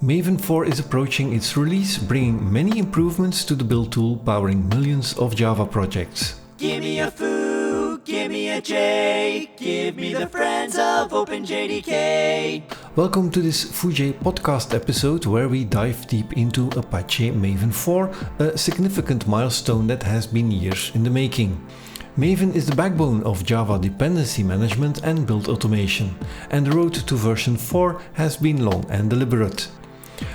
Maven 4 is approaching its release, bringing many improvements to the build tool powering millions of Java projects. Give me a foo, give me a J, give me the friends of OpenJDK. Welcome to this Foojay Podcast episode where we dive deep into Apache Maven 4, a significant milestone that has been years in the making. Maven is the backbone of Java dependency management and build automation, and the road to version 4 has been long and deliberate.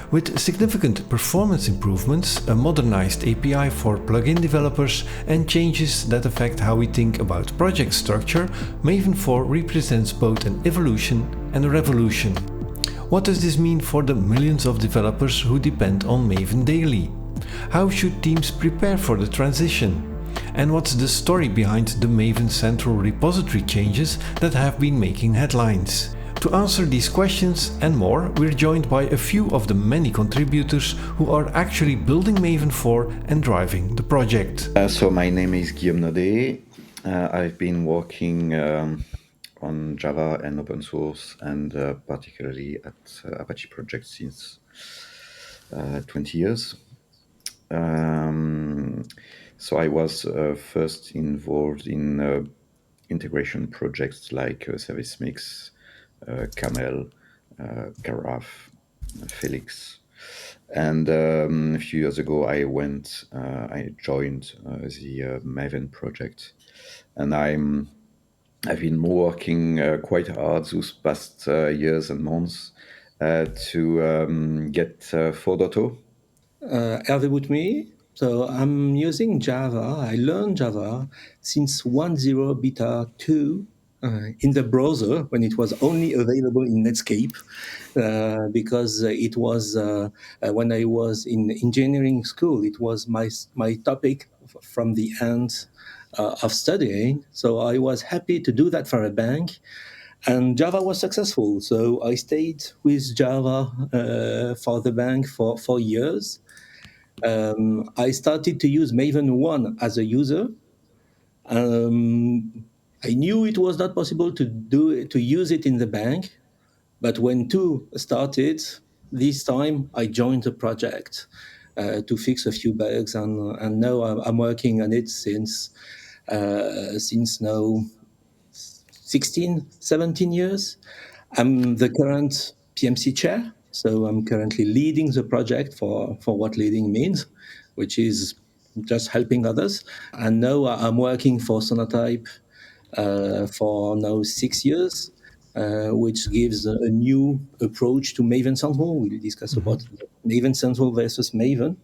With significant performance improvements, a modernized API for plugin developers, and changes that affect how we think about project structure, Maven 4 represents both an evolution and a revolution. What does this mean for the millions of developers who depend on Maven daily? How should teams prepare for the transition? And what's the story behind the Maven Central Repository changes that have been making headlines? To answer these questions and more, we're joined by a few of the many contributors who are actually building Maven 4 and driving the project. So my name is Guillaume Naudet. I've been working on Java and open source and particularly at Apache project since 20 years. So I was first involved in integration projects like Service Mix, Camel, Giraffe, Felix. And a few years ago, I joined the Maven project. And I've been working quite hard those past years and months to get 4.0. Hervé with me. So I'm using Java. I learned Java since 1.0 beta 2 in the browser when it was only available in Netscape because it was when I was in engineering school, it was my topic from the end of studying. So I was happy to do that for a bank. And Java was successful. So I stayed with Java for the bank for 4 years. I started to use Maven 1 as a user. I knew it was not possible to use it in the bank, but when 2 started, this time I joined the project to fix a few bugs, and now I'm working on it since now 16, 17 years. I'm the current PMC chair, so I'm currently leading the project for what leading means, which is just helping others. And now I'm working for Sonatype for now 6 years, which gives a new approach to Maven Central. We'll discuss about Maven Central versus Maven.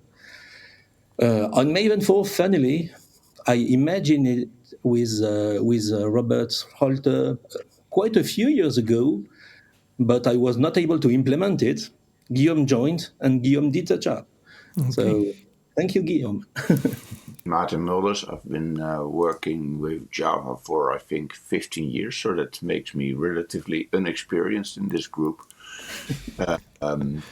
On Maven 4, funnily, I imagined it with Robert Holter quite a few years ago, but I was not able to implement it. Guillaume joined, and Guillaume did the job. Okay. So thank you, Guillaume. Martin Mulders. I've been working with Java for, I think, 15 years, so that makes me relatively inexperienced in this group. Been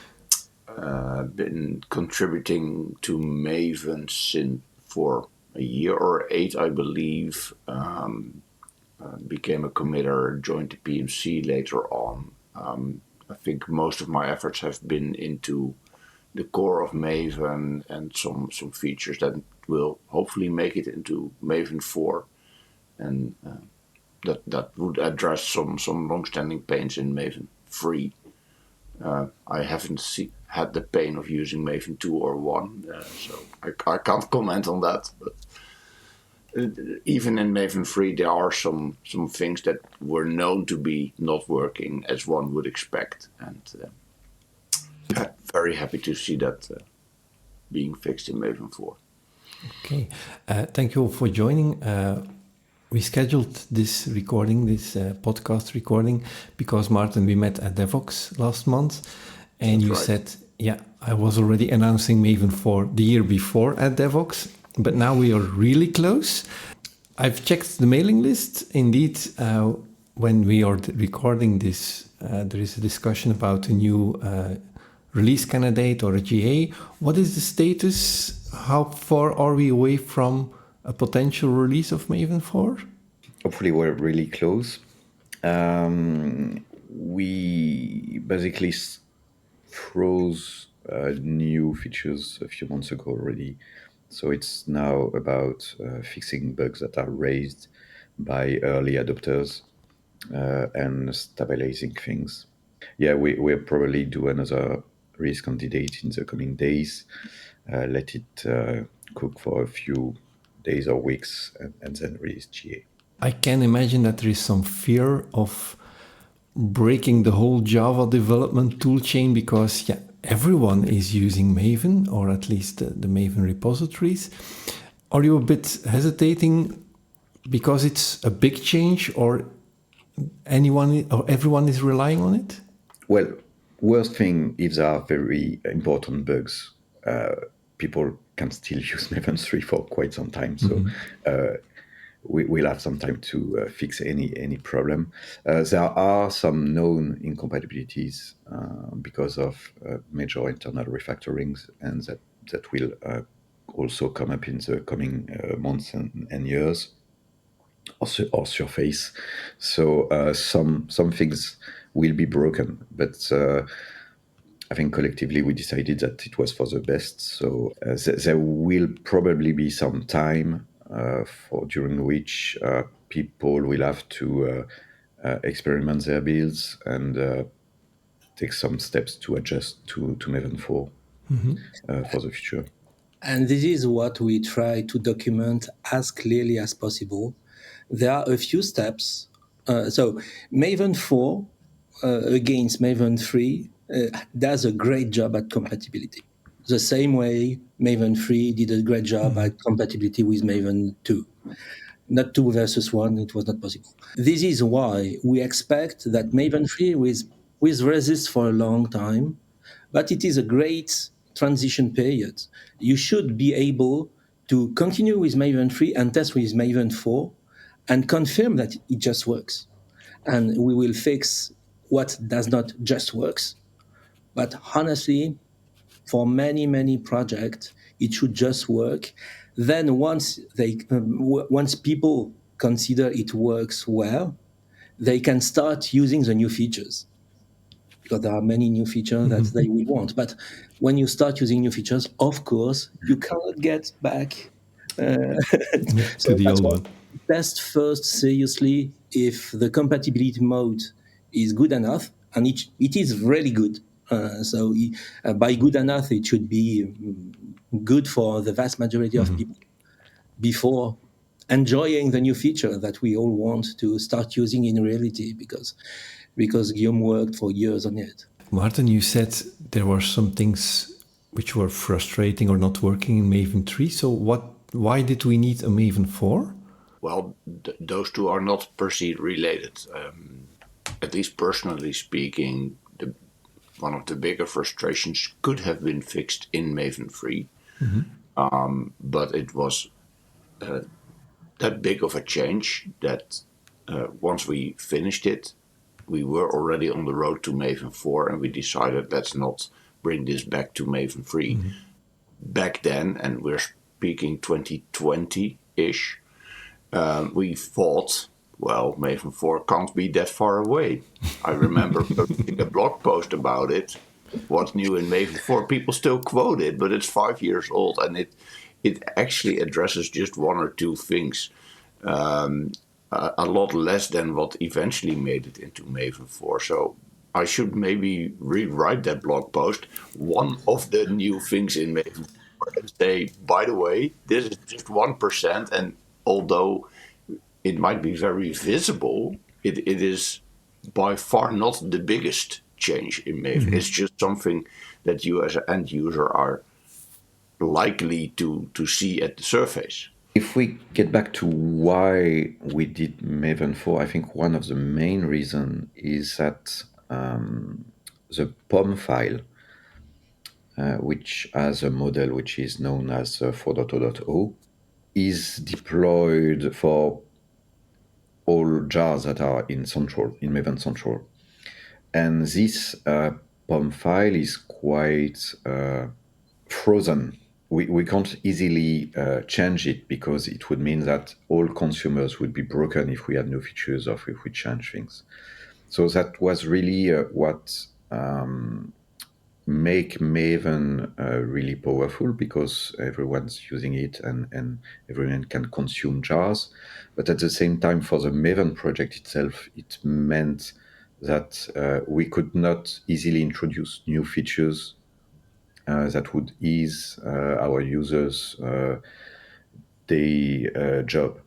contributing to Maven for a year or 8, I believe. Became a committer, joined the PMC later on. I think most of my efforts have been into the core of Maven and some features that will hopefully make it into Maven 4, and that would address some long-standing pains in Maven 3. I haven't had the pain of using Maven 2 or 1, so I can't comment on that. But even in Maven 3, there are some things that were known to be not working as one would expect, and very happy to see that being fixed in Maven 4. Okay, thank you all for joining. We scheduled this podcast recording, because Martin, we met at Devox last month, and you said, I was already announcing Maven 4 the year before at Devox, but now we are really close. I've checked the mailing list. Indeed, when we are recording this, there is a discussion about a new release candidate or a GA. What is the status? How far are we away from a potential release of Maven 4? Hopefully we're really close. We basically froze new features a few months ago already. So it's now about fixing bugs that are raised by early adopters and stabilizing things. Yeah, we'll probably do another release candidate in the coming days. Let it cook for a few days or weeks and then release GA. I can imagine that there is some fear of breaking the whole Java development toolchain because everyone is using Maven, or at least the Maven repositories. Are you a bit hesitating because it's a big change, or anyone or everyone is relying on it? Well, worst thing, if there are very important bugs, people can still use Maven 3 for quite some time. So we'll have some time to fix any problem. There are some known incompatibilities because of major internal refactorings, and that will also come up in the coming months and years or surface. So some things will be broken, but I think collectively we decided that it was for the best. So there will probably be some time during which people will have to experiment their builds and take some steps to adjust to Maven 4 for the future. And this is what we try to document as clearly as possible. There are a few steps. So Maven 4 against Maven 3 does a great job at compatibility. The same way Maven 3 did a great job at compatibility with Maven 2. Not 2 versus 1, it was not possible. This is why we expect that Maven 3 will resist for a long time, but it is a great transition period. You should be able to continue with Maven 3 and test with Maven 4 and confirm that it just works. And we will fix what does not just works. But honestly, for many, many projects, it should just work. Then once people consider it works well, they can start using the new features, because there are many new features that they will want. But when you start using new features, of course, you cannot get back. To the That's old why one. we test first seriously if the compatibility mode is good enough, and it is really good. By good enough, it should be good for the vast majority of people before enjoying the new feature that we all want to start using in reality, because Guillaume worked for years on it. Martin, you said there were some things which were frustrating or not working in Maven 3. So why did we need a Maven 4? Well, those two are not per se related. At least personally speaking, one of the bigger frustrations could have been fixed in Maven 3. But it was that big of a change that once we finished it, we were already on the road to Maven 4, and we decided let's not bring this back to Maven 3. Back then, and we're speaking 2020-ish, we thought, well, Maven 4 can't be that far away. I remember posting a blog post about it. What's new in Maven 4? People still quote it, but it's 5 years old, and it actually addresses just one or two things. A lot less than what eventually made it into Maven 4. So I should maybe rewrite that blog post, one of the new things in Maven 4, and say, by the way, this is just 1%, and although it might be very visible, it is by far not the biggest change in Maven. It's just something that you as an end user are likely to see at the surface. If we get back to why we did Maven 4, I think one of the main reasons is that the POM file, which has a model which is known as 4.0.0, is deployed for all jars that are in Maven Central. And this POM file is quite frozen. We can't easily change it, because it would mean that all consumers would be broken if we had new features or if we change things. So that was really what make Maven really powerful because everyone's using it and everyone can consume jars. But at the same time, for the Maven project itself, it meant that we could not easily introduce new features that would ease our users' day job.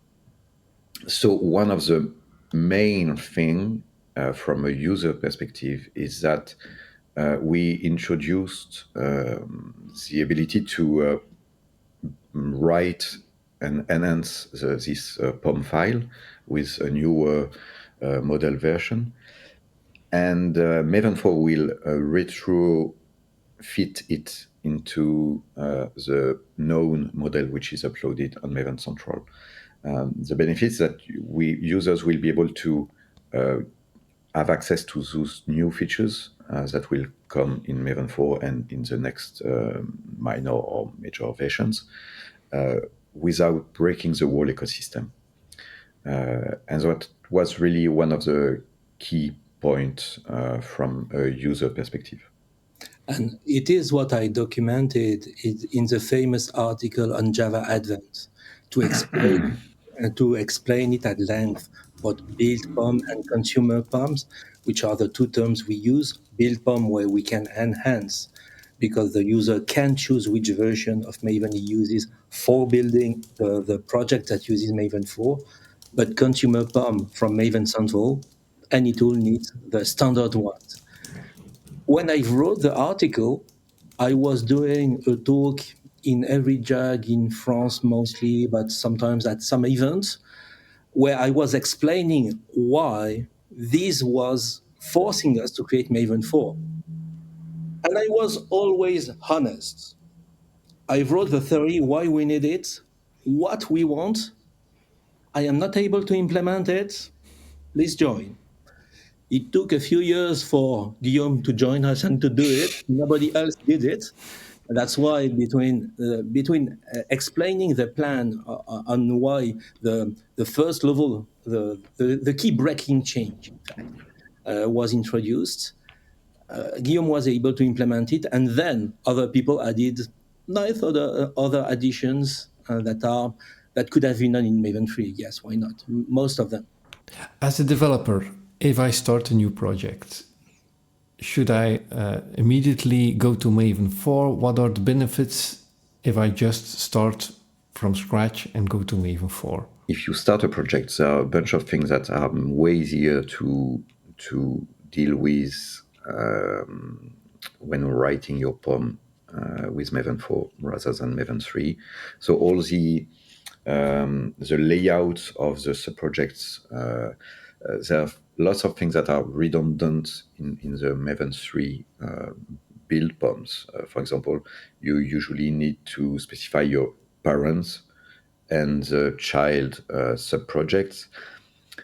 So one of the main thing from a user perspective is that we introduced the ability to write and enhance this POM file with a new model version. And Maven 4 will retrofit it into the known model which is uploaded on Maven Central. The benefits that users will be able to have access to those new features that will come in Maven 4 and in the next minor or major versions without breaking the whole ecosystem. And that was really one of the key points from a user perspective. And it is what I documented in the famous article on Java Advent to explain it at length about build POM and consumer POMs, which are the two terms we use. Build POM, where we can enhance, because the user can choose which version of Maven he uses for building the project that uses Maven 4. But consumer POM from Maven Central, any tool needs the standard ones. When I wrote the article, I was doing a talk in every JAG in France mostly, but sometimes at some events, where I was explaining why this was forcing us to create Maven 4. And I was always honest. I wrote the theory, why we need it, what we want. I am not able to implement it. Please join. It took a few years for Guillaume to join us and to do it. Nobody else did it. That's why between explaining the plan on why the first level, the key breaking change, in fact, was introduced, Guillaume was able to implement it, and then other people added nice other additions that could have been done in Maven 3. Yes, why not? Most of them. As a developer, if I start a new project, should I immediately go to Maven 4? What are the benefits if I just start from scratch and go to Maven 4? If you start a project, there are a bunch of things that are way easier to deal with when writing your POM with Maven 4 rather than Maven 3. So all the layout of the subprojects, there are lots of things that are redundant in the Maven 3 build POMs. For example, you usually need to specify your parents and the child subprojects.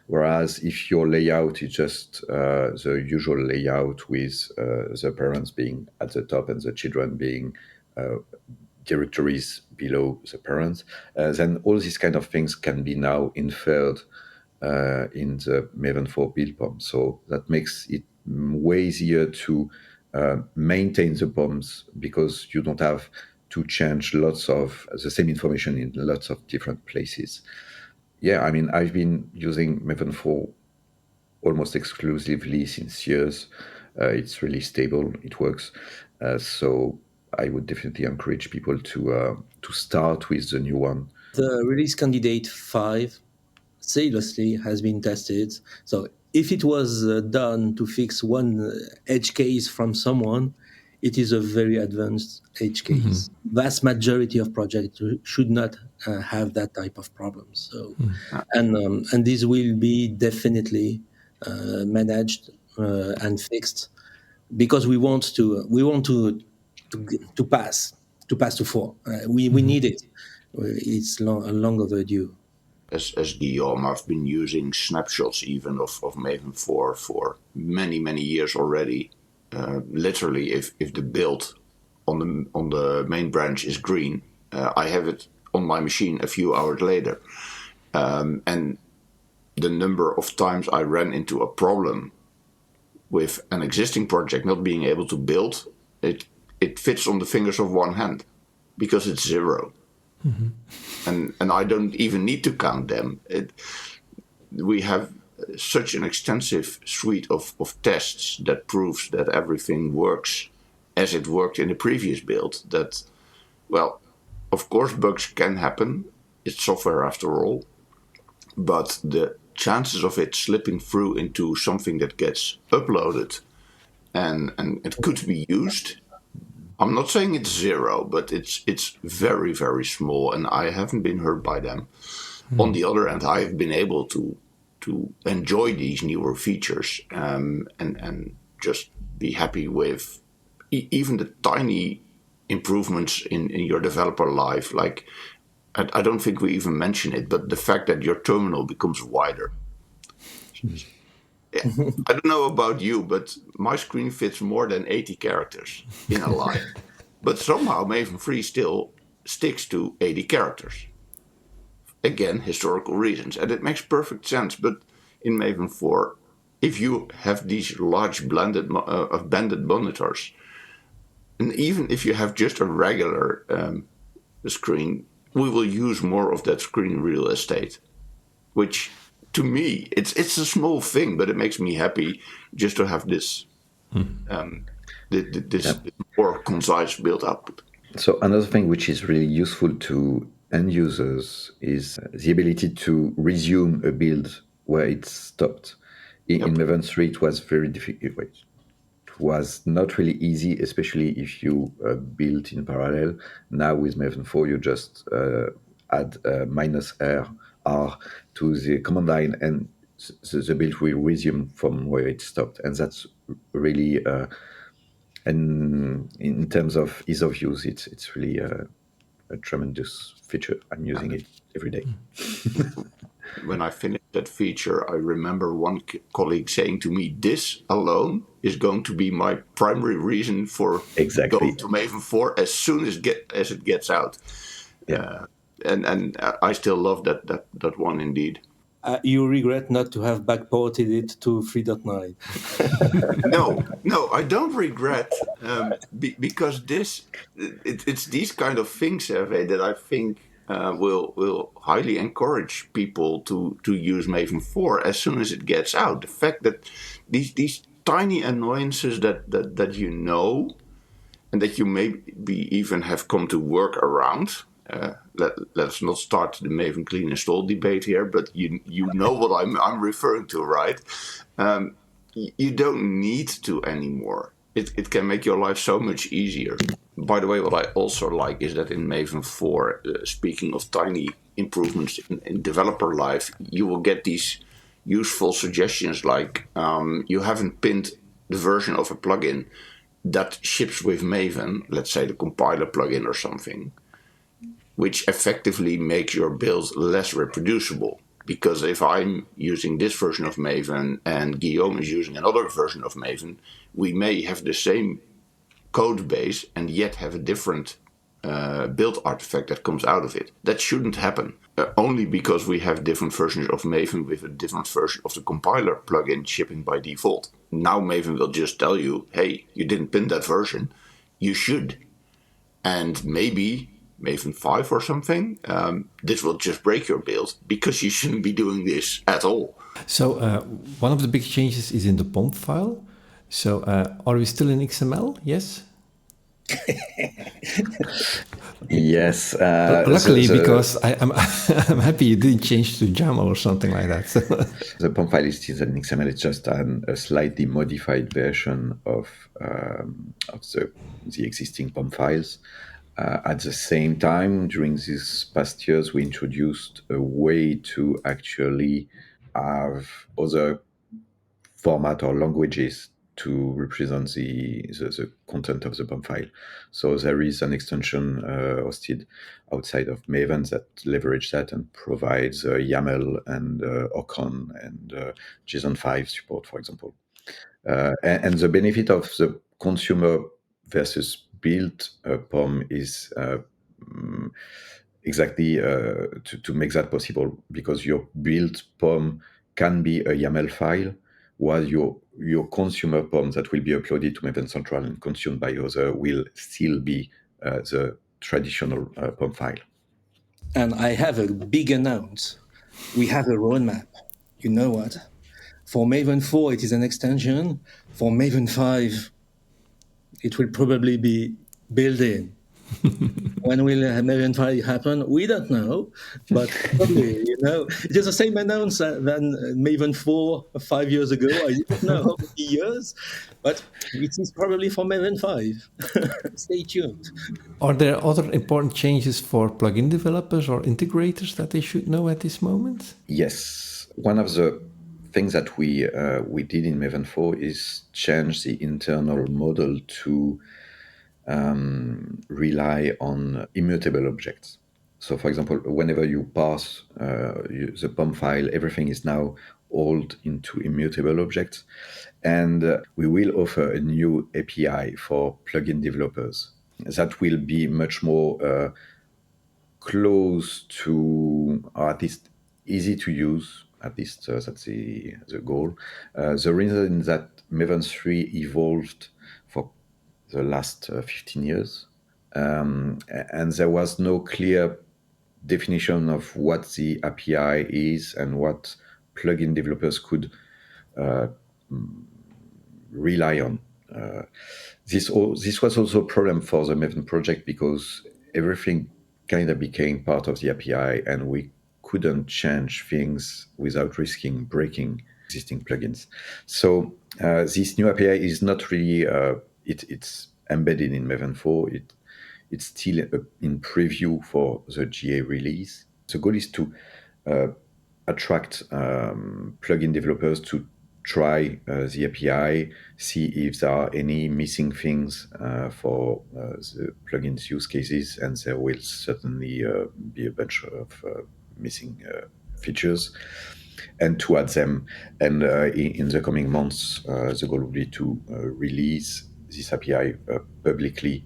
Whereas if your layout is just the usual layout with the parents being at the top and the children being directories below the parents, then all these kind of things can be now inferred in the Maven 4 build POM. So that makes it way easier to maintain the POMs because you don't have to change lots of the same information in lots of different places. Yeah, I mean, I've been using Maven 4 almost exclusively since years. It's really stable. It works. So I would definitely encourage people to start with the new one. The release candidate 5 seriously has been tested. So if it was done to fix one edge case from someone, it is a very advanced edge case. Vast majority of projects should not have that type of problem. So, and this will be definitely managed and fixed because we want to pass to 4. We need it. It's long overdue. As Guillaume, I've been using snapshots even of Maven 4 for many years already. Literally, if the build on the main branch is green, I have it on my machine a few hours later. And the number of times I ran into a problem with an existing project not being able to build it fits on the fingers of one hand because it's 0. And I don't even need to count them. We have such an extensive suite of tests that proves that everything works as it worked in the previous build. That, well, of course bugs can happen. It's software after all. But the chances of it slipping through into something that gets uploaded and it could be used, I'm not saying it's 0, but it's very, very small, and I haven't been hurt by them. On the other hand, I have been able to enjoy these newer features and just be happy with even the tiny improvements in your developer life. Like, I don't think we even mention it, but the fact that your terminal becomes wider. Yeah. I don't know about you, but my screen fits more than 80 characters in a line. But somehow Maven 3 still sticks to 80 characters. Again, historical reasons. And it makes perfect sense. But in Maven 4, if you have these large banded monitors, and even if you have just a regular screen, we will use more of that screen real estate, which to me, it's a small thing, but it makes me happy just to have this this more concise build output. So another thing which is really useful to end users is the ability to resume a build where it stopped. In Maven 3, it was very difficult. It was not really easy, especially if you build in parallel. Now with Maven 4, you just add -R to the command line, and the build will resume from where it stopped. And that's really, and in terms of ease of use, it's really a tremendous feature. I'm using it every day. When I finished that feature, I remember one colleague saying to me, "This alone is going to be my primary reason for going to Maven 4 as soon as it gets out." Yeah. And I still love that one indeed. You regret not to have backported it to 3.9. No, I don't regret because it's these kind of things, Hervé, that I think will highly encourage people to use Maven 4 as soon as it gets out. The fact that these tiny annoyances that you know and that you maybe even have come to work around. Let's not start the Maven clean install debate here, but you know what I'm referring to, right? You don't need to anymore. It can make your life so much easier. By the way, what I also like is that in Maven 4, speaking of tiny improvements in developer life, you will get these useful suggestions like you haven't pinned the version of a plugin that ships with Maven, let's say the compiler plugin or something, which effectively makes your build less reproducible. Because if I'm using this version of Maven and Guillaume is using another version of Maven, we may have the same code base and yet have a different build artifact that comes out of it. That shouldn't happen. Only because we have different versions of Maven with a different version of the compiler plugin shipping by default. Now Maven will just tell you, hey, you didn't pin that version. You should. And maybe Maven 5 or something, this will just break your build because you shouldn't be doing this at all. So one of the big changes is in the POM file. So are we still in XML? Yes? Yes. Luckily, because I'm happy you didn't change to JAML or something like that. So. The POM file is still in XML. It's just a slightly modified version of the existing POM files. At the same time, during these past years, we introduced a way to actually have other format or languages to represent the content of the POM file. So there is an extension hosted outside of Maven that leverage that and provides YAML and Ocon and JSON 5 support, for example. And the benefit of the consumer versus build POM is exactly to make that possible, because your build POM can be a YAML file, while your your consumer POM that will be uploaded to Maven Central and consumed by others will still be the traditional POM file. And I have a big announce. We have a roadmap. You know what? For Maven 4, it is an extension. For Maven 5, it will probably be built in. When will Maven 5 happen? We don't know, but probably, it is the same announce than Maven 4 5 years ago. I don't know how many years, but it is probably for Maven 5. Stay tuned. Are there other important changes for plugin developers or integrators that they should know at this moment? Yes. One of the things that we did in Maven 4 is change the internal model to rely on immutable objects. So, for example, whenever you pass the POM file, everything is now hauled into immutable objects. And we will offer a new API for plugin developers that will be much more close to, or at least easy to use. At least that's the goal. The reason that Maven 3 evolved for the last 15 years, and there was no clear definition of what the API is and what plugin developers could rely on. This was also a problem for the Maven project because everything kind of became part of the API and we couldn't change things without risking breaking existing plugins. So this new API is not really, it's embedded in Maven 4. It's still in preview for the GA release. The goal is to attract plugin developers to try the API, see if there are any missing things for the plugins use cases, and there will certainly be a bunch of missing features, and to add them. And in the coming months, the goal will be to release this API publicly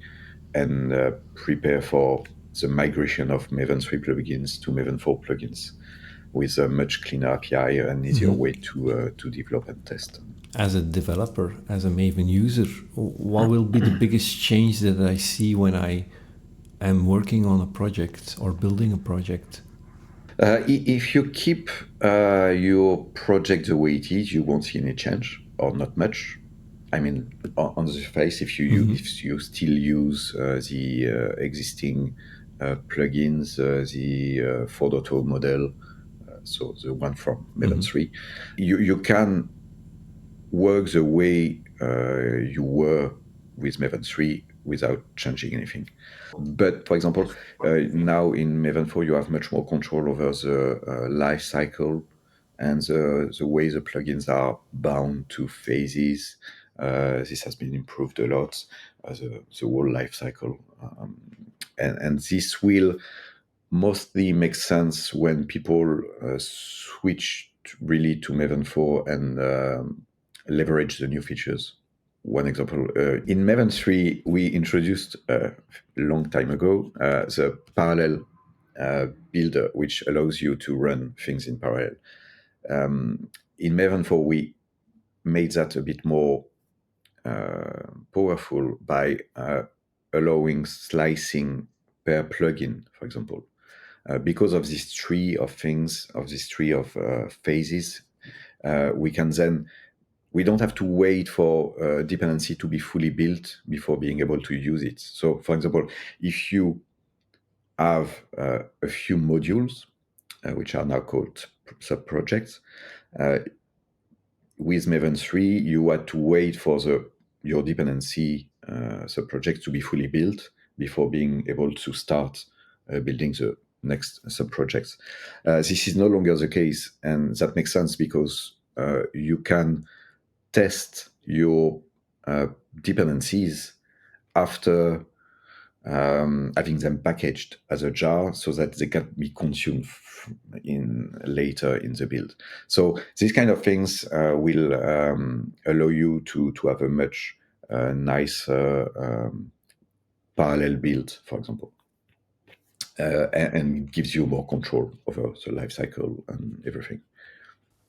and prepare for the migration of Maven 3 plugins to Maven 4 plugins with a much cleaner API and easier way to develop and test. As a developer, as a Maven user, what will be the biggest change that I see when I am working on a project or building a project? If you keep your project the way it is, you won't see any change or not much. I mean, on the surface, if you still use the existing plugins, the 4.0 model, so the one from Maven 3, you can work the way you were with Maven 3 without changing anything. But for example, now in Maven 4, you have much more control over the life cycle and the way the plugins are bound to phases. This has been improved a lot, the whole life cycle. And this will mostly make sense when people switch really to Maven 4 and leverage the new features. One example, in Maven 3, we introduced a long time ago the parallel builder, which allows you to run things in parallel. In Maven 4, we made that a bit more powerful by allowing slicing per plugin, for example. Because of this tree of things, of this tree of phases, we don't have to wait for dependency to be fully built before being able to use it. So, for example, if you have a few modules, which are now called sub-projects, with Maven 3, you had to wait for your dependency sub-project to be fully built before being able to start building the next sub-projects. This is no longer the case, and that makes sense because you can test your dependencies after having them packaged as a jar so that they can be consumed later in the build. So these kind of things will allow you to have a much nicer parallel build, for example. And it gives you more control over the life cycle and everything.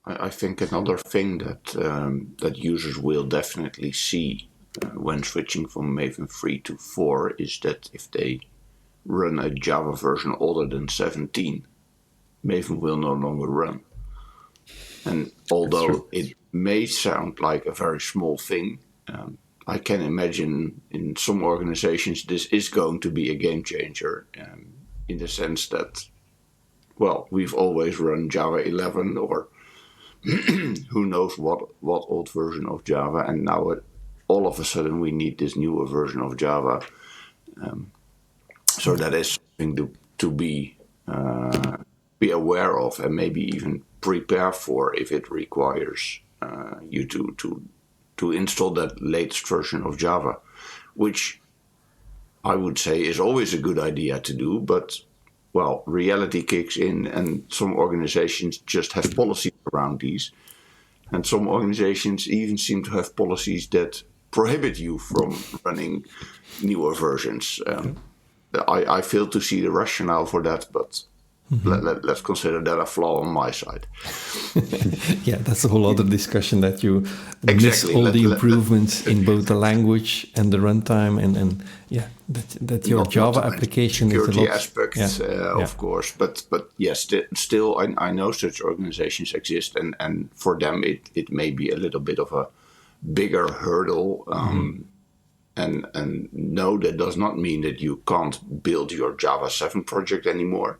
I think another thing that that users will definitely see when switching from Maven 3 to 4 is that if they run a Java version older than 17, Maven will no longer run. And although it may sound like a very small thing, I can imagine in some organizations this is going to be a game changer in the sense that, well, we've always run Java 11 or who knows what old version of Java, and now all of a sudden we need this newer version of Java. So that is something to be aware of and maybe even prepare for if it requires you to install that latest version of Java, which I would say is always a good idea to do, but well, reality kicks in and some organizations just have policies around these. And some organizations even seem to have policies that prohibit you from running newer versions. I fail to see the rationale for that, but let's consider that a flaw on my side. Yeah, that's a whole other discussion that you miss all the improvements in both the language and the runtime, and yeah, that your Java application is a security lot. aspects, of course, but yes, still I know such organizations exist, and for them it may be a little bit of a bigger hurdle. And no, that does not mean that you can't build your Java 7 project anymore,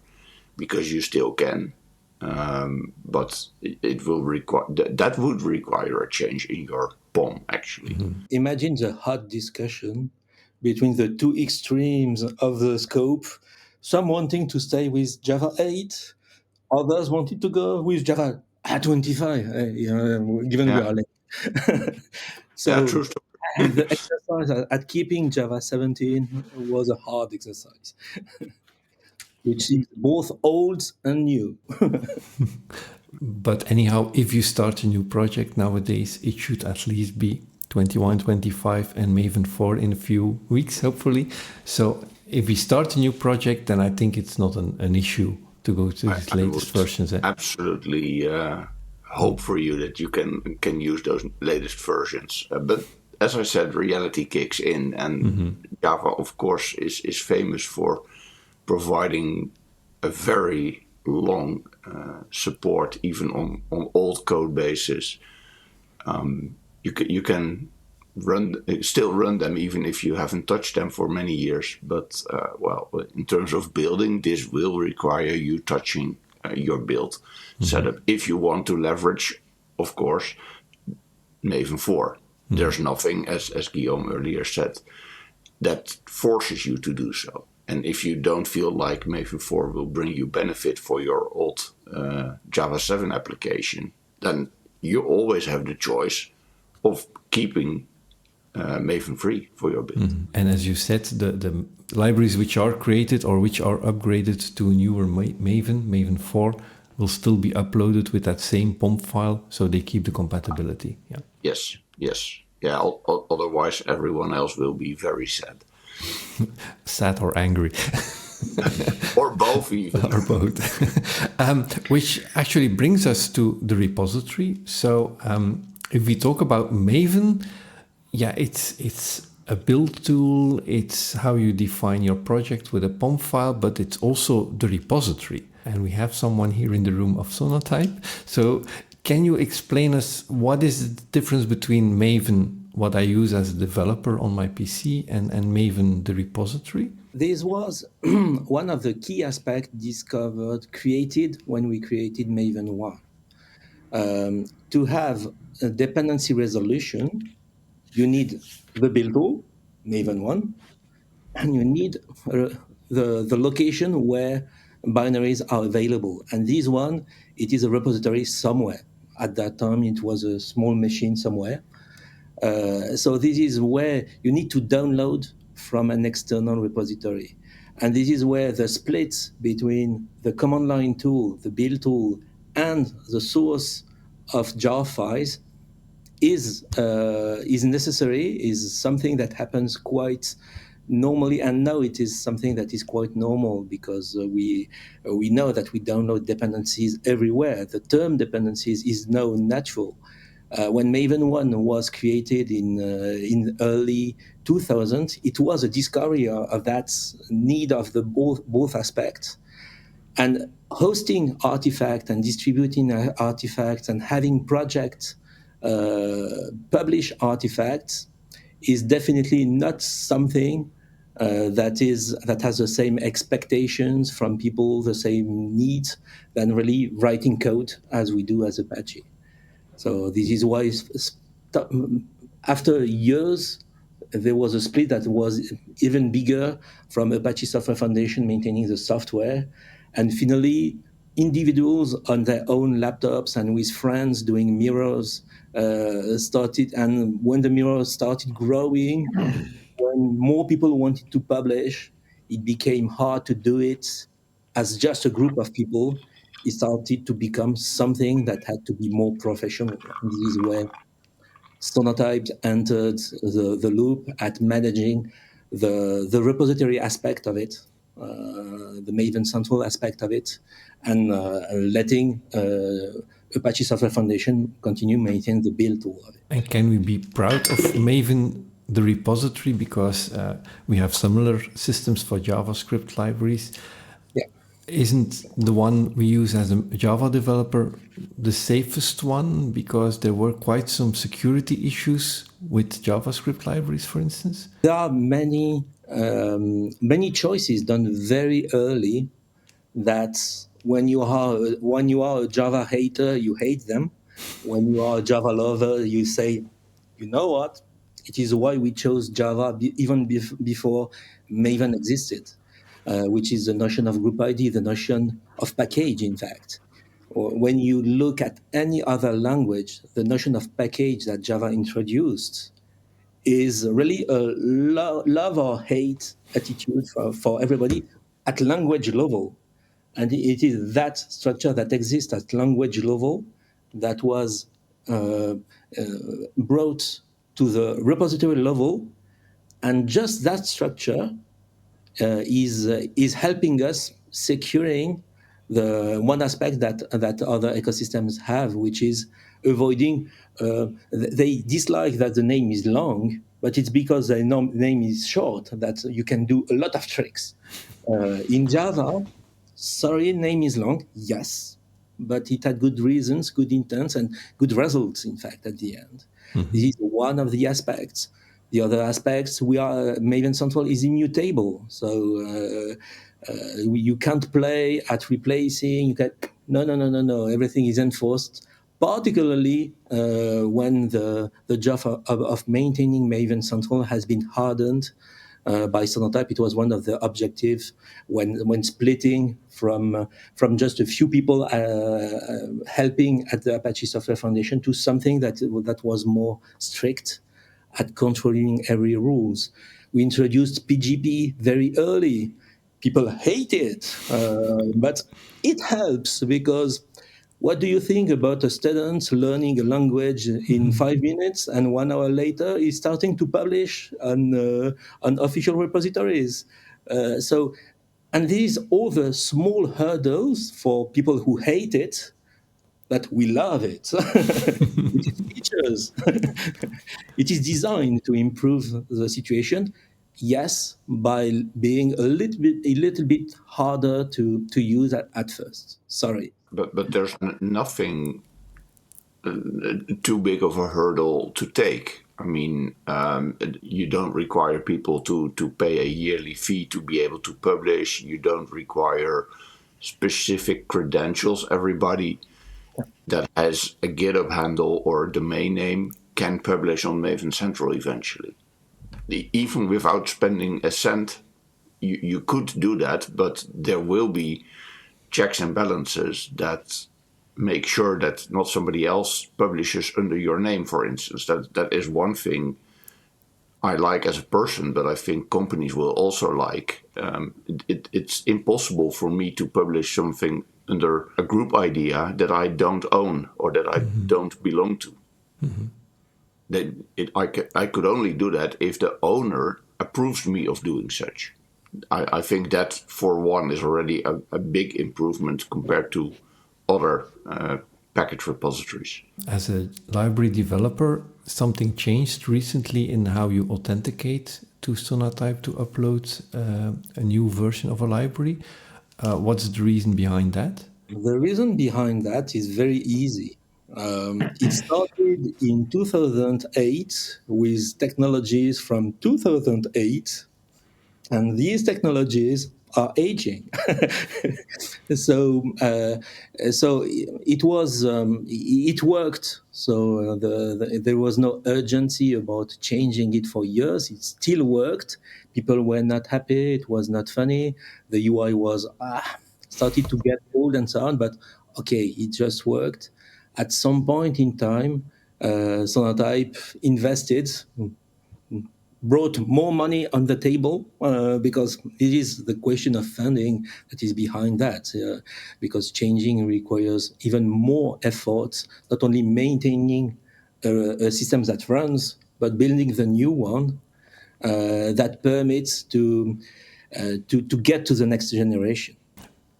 because you still can. But it will require that would require a change in your BOM actually. Imagine the hot discussion between the two extremes of the scope. Some wanting to stay with Java 8, others wanted to go with Java 25, given we are late. So True story. the exercise at keeping Java 17 was a hard exercise, which is both old and new. But anyhow, if you start a new project nowadays, it should at least be 21, 25 and Maven 4 in a few weeks, hopefully. So if we start a new project, then I think it's not an issue to go to these latest versions. Absolutely hope for you that you can use those latest versions. But as I said, reality kicks in, and Java, of course, is famous for providing a very long support, even on old code bases. You can still run them even if you haven't touched them for many years. But well, in terms of building, this will require you touching your build setup if you want to leverage, of course, Maven 4. There's nothing, as Guillaume earlier said, that forces you to do so. And if you don't feel like Maven 4 will bring you benefit for your old Java 7 application, then you always have the choice of keeping Maven 3 for your build. And as you said, the libraries which are created or which are upgraded to newer Maven 4, will still be uploaded with that same POM file, so they keep the compatibility. Yeah. Yes. Yeah, otherwise everyone else will be very sad. Sad or angry. Or both even. Or both. Which actually brings us to the repository. So if we talk about Maven, yeah, it's a build tool. It's how you define your project with a POM file, but it's also the repository. And we have someone here in the room of Sonatype. So can you explain us what is the difference between Maven, what I use as a developer on my PC, and Maven, the repository? This was one of the key aspects created when we created Maven 1. To have a dependency resolution, you need the build tool, Maven 1, and you need the location where binaries are available. And this one, it is a repository somewhere. At that time, it was a small machine somewhere. So this is where you need to download from an external repository. And this is where the split between the command line tool, the build tool, and the source of jar files is necessary, is something that happens quite normally, and now it is something that is quite normal because we know that we download dependencies everywhere. The term dependencies is now natural. When Maven 1 was created in early 2000, it was a discovery of that need of the both aspects. And hosting artifacts and distributing artifacts and having projects publish artifacts is definitely not something that has the same expectations from people, the same needs than really writing code as we do as Apache. So this is why after years, there was a split that was even bigger from Apache Software Foundation maintaining the software. And finally, individuals on their own laptops and with friends doing mirrors started. And when the mirrors started growing, when more people wanted to publish, it became hard to do it as just a group of people. It started to become something that had to be more professional. And this is where Sonatype entered the loop at managing the repository aspect of it, the Maven Central aspect of it, and letting Apache Software Foundation continue maintain the build tool of it. And can we be proud of Maven, the repository, because we have similar systems for JavaScript libraries? Yeah. Isn't the one we use as a Java developer the safest one, because there were quite some security issues with JavaScript libraries, for instance? There are many choices done very early that when you are a Java hater, you hate them. When you are a Java lover, you say, you know what? It is why we chose Java even before Maven existed, which is the notion of group ID, the notion of package, in fact. Or when you look at any other language, the notion of package that Java introduced is really a love or hate attitude for everybody at language level. And it is that structure that exists at language level that was brought to the repository level. And just that structure is helping us securing the one aspect that other ecosystems have, which is avoiding. They dislike that the name is long, but it's because the name is short that you can do a lot of tricks. In Java, sorry, name is long, yes, but it had good reasons, good intents, and good results, in fact, at the end. This is one of the aspects. The other aspects, Maven Central is immutable, so you can't play at replacing. You can no. Everything is enforced, particularly when the job of maintaining Maven Central has been hardened by Sonatype. It was one of the objectives when splitting from just a few people helping at the Apache Software Foundation to something that was more strict at controlling every rules. We introduced PGP very early. People hate it, but it helps because what do you think about a student learning a language in 5 minutes and 1 hour later is starting to publish on official repositories? And these all the small hurdles for people who hate it, but we love it. It is features. It is designed to improve the situation. Yes, by being a little bit harder to use at first. Sorry. But there's nothing too big of a hurdle to take. I mean, you don't require people to pay a yearly fee to be able to publish. You don't require specific credentials. Everybody that has a GitHub handle or a domain name can publish on Maven Central eventually. Even without spending a cent, you could do that, but there will be checks and balances that make sure that not somebody else publishes under your name, for instance. That is one thing I like as a person, but I think companies will also like. It's impossible for me to publish something under a group idea that I don't own or that I don't belong to. I could only do that if the owner approves me of doing such. I think that, for one, is already a big improvement compared to other package repositories. As a library developer, something changed recently in how you authenticate to Sonatype to upload a new version of a library. What's the reason behind that? The reason behind that is very easy. It started in 2008 with technologies from 2008, and these technologies are aging. so it worked. So there was no urgency about changing it for years. It still worked. People were not happy. It was not funny. The UI was started to get old and so on. But okay, it just worked. At some point in time, Sonatype invested, brought more money on the table because it is the question of funding that is behind that. Because changing requires even more effort, not only maintaining a system that runs, but building the new one that permits to get to the next generation.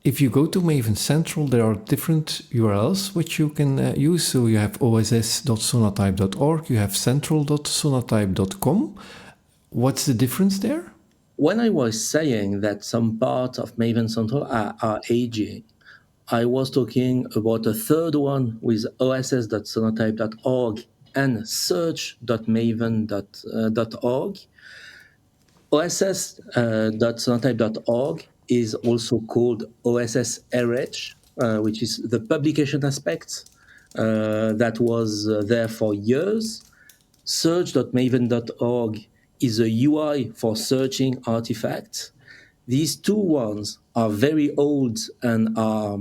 If you go to Maven Central, there are different URLs which you can use. So you have oss.sonatype.org, you have central.sonatype.com. What's the difference there? When I was saying that some parts of Maven Central are aging, I was talking about a third one with oss.sonatype.org and search.maven.org. oss.sonatype.org is also called OSS-RH, which is the publication aspect that was there for years. Search.maven.org is a UI for searching artifacts. These two ones are very old and are,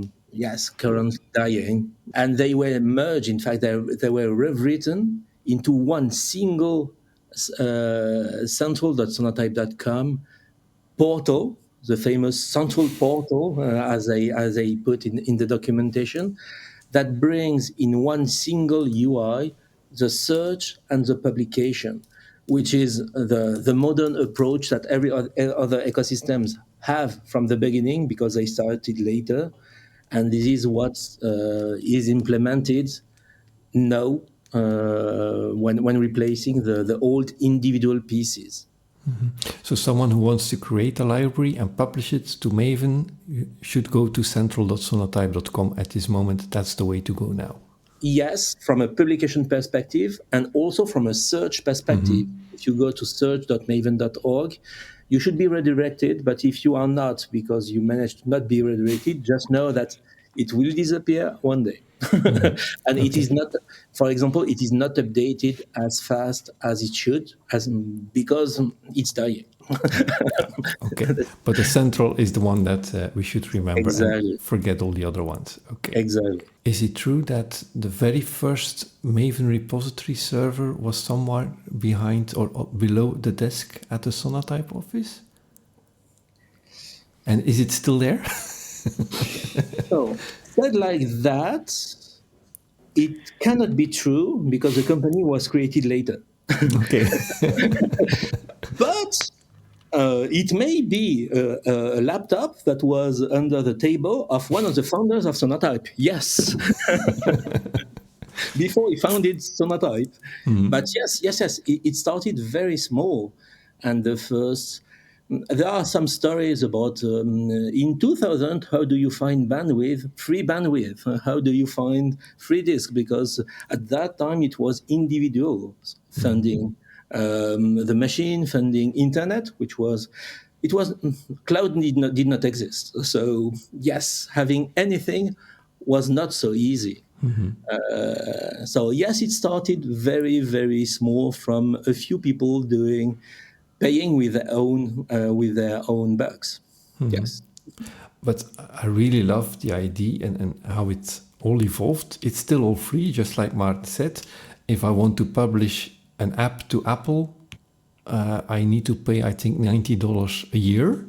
currently dying. And they were merged. In fact, they were rewritten into one single central.sonatype.com portal, the famous central portal, as I put in the documentation, that brings in one single UI the search and the publication, which is the modern approach that every other ecosystems have from the beginning because they started later. And this is what is implemented now when replacing the old individual pieces. Mm-hmm. So someone who wants to create a library and publish it to Maven should go to central.sonatype.com at this moment. That's the way to go now. Yes, from a publication perspective and also from a search perspective. Mm-hmm. If you go to search.maven.org, you should be redirected. But if you are not, because you managed to not be redirected, just know that it will disappear one day. Mm-hmm. And okay. It is not, for example, it is not updated as fast as it should, because it's dying. Okay, but the central is the one that we should remember. Exactly. And forget all the other ones. Okay. Exactly. Is it true that the very first Maven repository server was somewhere behind or below the desk at the Sonatype office? And is it still there? So, said like that, it cannot be true because the company was created later. Okay. But it may be a laptop that was under the table of one of the founders of Sonatype. Yes. Before he founded Sonatype. Mm-hmm. But yes, it started very small. And there are some stories about in 2000, how do you find bandwidth, free bandwidth? How do you find free disk? Because at that time it was individuals funding the machine, funding internet, cloud did not exist. So yes, having anything was not so easy. Mm-hmm. So yes, it started very, very small from a few people paying with their own bucks. Mm-hmm. Yes. But I really love the idea and how it all evolved. It's still all free, just like Martin said. If I want to publish an app to Apple, I need to pay, I think, $90 a year.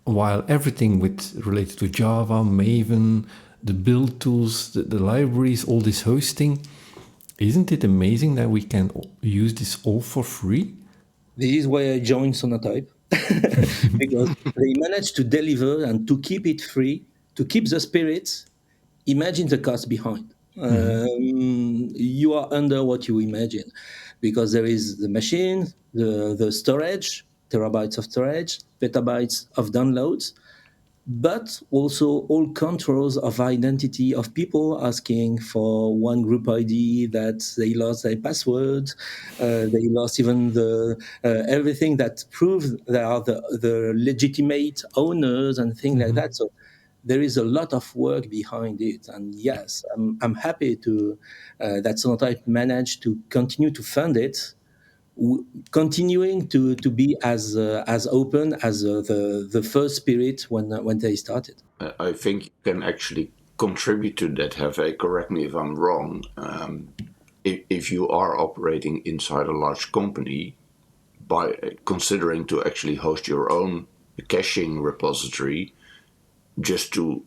While everything related to Java, Maven, the build tools, the libraries, all this hosting, isn't it amazing that we can use this all for free? This is why I joined Sonatype, because they managed to deliver and to keep it free, to keep the spirit. Imagine the cost behind. You are under what you imagine, because there is the machine, the storage, terabytes of storage, petabytes of downloads, but also all controls of identity of people asking for one group ID that they lost their password, they lost even the everything that proves they are the legitimate owners and things like that. So there is a lot of work behind it, and yes, I'm happy to that Sonatype managed to continue to fund it, continuing to be as open as the first spirit when they started. I think you can actually contribute to that, Hervé. Correct me if I'm wrong. If you are operating inside a large company, by considering to actually host your own caching repository, just to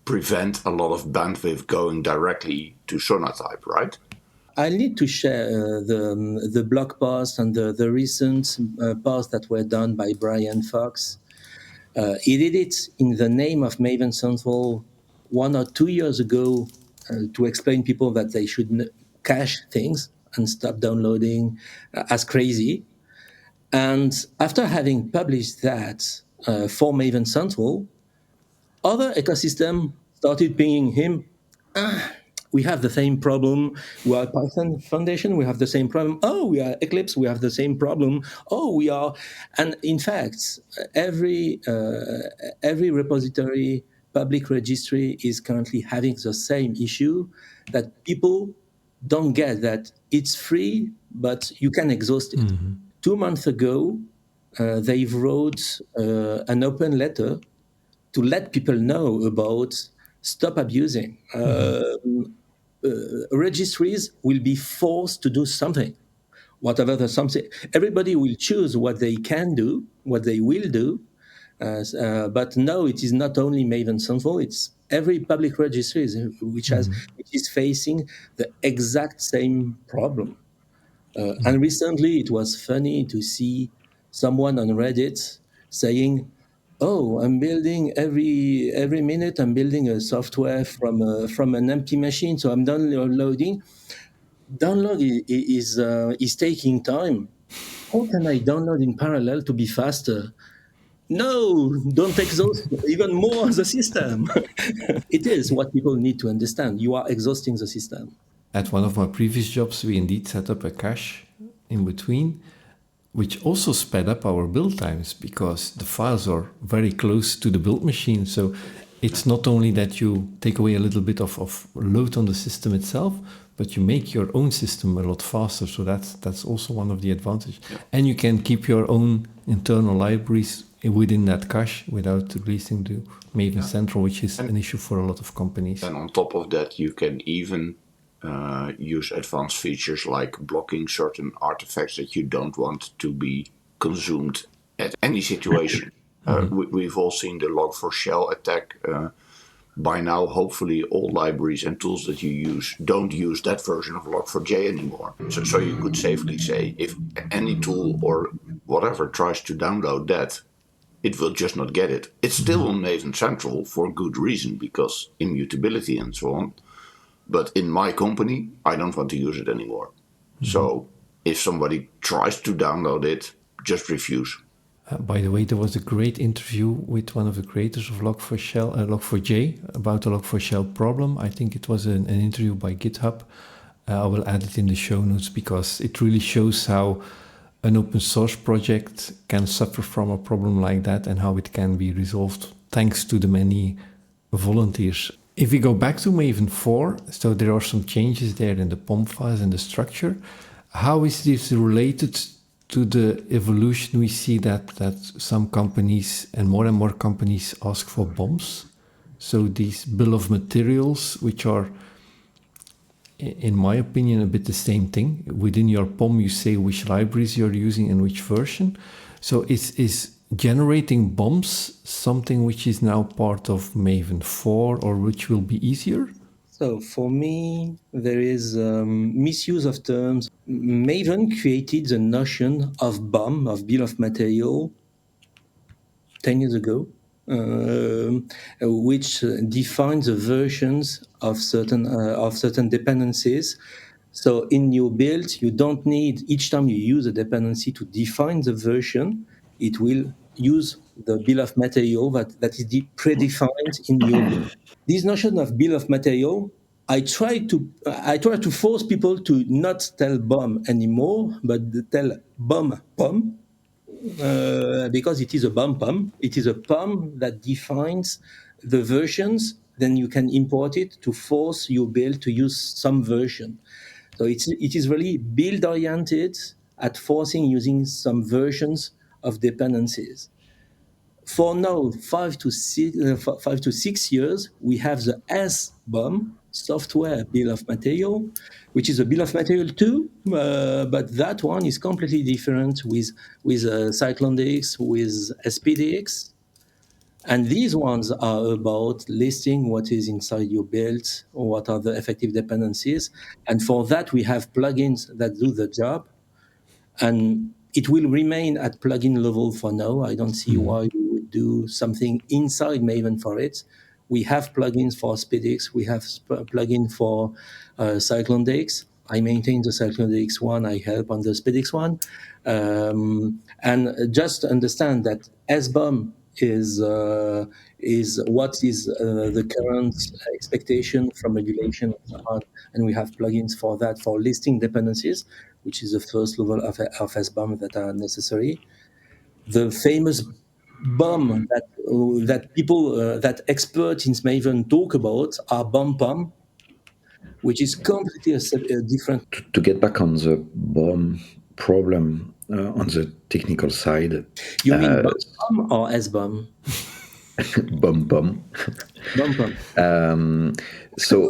prevent a lot of bandwidth going directly to Sonatype, right? I need to share the blog post and the recent posts that were done by Brian Fox. He did it in the name of Maven Central 1 or 2 years ago to explain people that they should cache things and stop downloading as crazy. And after having published that for Maven Central, other ecosystem started pinging him. We have the same problem. We are Python Foundation. We have the same problem. Oh, we are Eclipse. We have the same problem. Oh, we are, and in fact, every repository, public registry is currently having the same issue, that people don't get that it's free, but you can exhaust it. 2 months ago, they wrote an open letter to let people know about stop abusing. Registries will be forced to do something, whatever the something. Everybody will choose what they can do, what they will do. But no, it is not only Maven Central, it's every public registry which is facing the exact same problem. And recently it was funny to see someone on Reddit saying, "Oh, I'm building every minute. I'm building a software from an empty machine, so I'm downloading. Download is taking time. How can I download in parallel to be faster? No, don't exhaust even more the system." It is what people need to understand. You are exhausting the system. At one of my previous jobs, we indeed set up a cache in between, which also sped up our build times because the files are very close to the build machine. So it's not only that you take away a little bit of load on the system itself, but you make your own system a lot faster. So that's also one of the advantages. Yeah. And you can keep your own internal libraries within that cache without releasing to Maven Central, which is an issue for a lot of companies. And on top of that, you can even use advanced features like blocking certain artifacts that you don't want to be consumed at any situation. We've all seen the log4shell attack. By now, hopefully, all libraries and tools that you use don't use that version of log4j anymore. So you could safely say if any tool or whatever tries to download that, it will just not get it. It's still on Maven Central for good reason, because immutability and so on. But in my company, I don't want to use it anymore. So if somebody tries to download it, just refuse. By the way, there was a great interview with one of the creators of log4j about the log4shell problem. I think it was an interview by GitHub. I will add it in the show notes because it really shows how an open source project can suffer from a problem like that and how it can be resolved thanks to the many volunteers. If we go back to Maven 4, so there are some changes there in the POM files and the structure. How is this related to the evolution? We see that some companies and more companies ask for BOMs. So these bill of materials, which are, in my opinion, a bit the same thing. Within your POM, you say which libraries you're using and which version. So is generating BOMs something which is now part of Maven 4 or which will be easier? So for me, there is misuse of terms. Maven created the notion of BOM, of bill of material, 10 years ago, which defines the versions of certain dependencies. So in your build, you don't need, each time you use a dependency to define the version, it will use the bill of material that is predefined in your build. This notion of bill of material, I try to force people to not tell BOM anymore, but tell BOM-POM, because it is a BOM-POM. It is a POM that defines the versions. Then you can import it to force your build to use some version. So it is really build oriented at forcing using some versions of dependencies. For now, 5 to 6 years, we have the SBOM, software bill of material, which is a bill of material too, but that one is completely different with CycloneDX, with SPDX. And these ones are about listing what is inside your build, or what are the effective dependencies. And for that, we have plugins that do the job. And it will remain at plugin level for now. I don't see why we would do something inside Maven for it. We have plugins for SPDX. We have plugin for CycloneDX. I maintain the CycloneDX one. I help on the SPDX one. And just understand that SBOM is what is the current expectation from regulation and so on. And we have plugins for that, for listing dependencies, which is the first level of SBOM that are necessary. The famous BOM that people, that experts in Maven talk about are BOM-POM, which is completely a different. To get back on the BOM problem on the technical side, You mean BOM-POM or SBOM? BOM-POM. BOM-POM. So